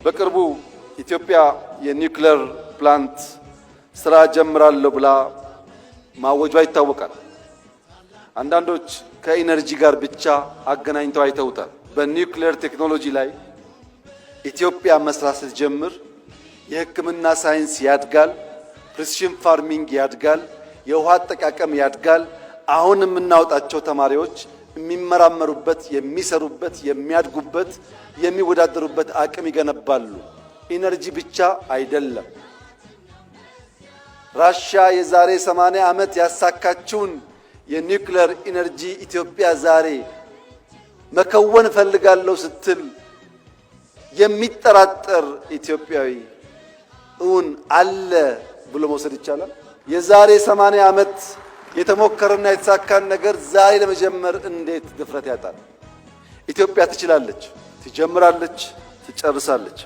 በቅርቡ ኢትዮጵያ የኒውክሌር ፕላንት ስራ ጀምራለሁ ብላ ማወጇ ይታወቃል። አንዳንዶች ከኢነርጂ ጋር ብቻ አገናኝተው አይተውታል። በኒውክሌር ቴክኖሎጂ ላይ ኢትዮጵያ መስራት ስትጀምር የሕክምና ሳይንስ ያድጋል፣ ፕሪሲሽን ፋርሚንግ ያድጋል፣ የውሃ አጠቃቀም ያድጋል። አሁን የምናወጣቸው ተማሪዎች የሚመራመሩበት፣ የሚሰሩበት፣ የሚያድጉበት፣ የሚወዳደሩበት አቅም ይገነባሉ። ኢነርጂ ብቻ አይደለም። ራሽያ የዛሬ 80 ዓመት ያሳካችውን የኒውክሌር ኢነርጂ ኢትዮጵያ ዛሬ መከወን ፈልጋለሁ ስትል የሚጠራጠር ኢትዮጵያዊ እውን አለ ብሎ መውሰድ ይቻላል? የዛሬ 80 ዓመት የተሞከረና የተሳካን ነገር ዛሬ ለመጀመር እንዴት ድፍረት ያጣል? ኢትዮጵያ ትችላለች፣ ትጀምራለች፣ ትጨርሳለች።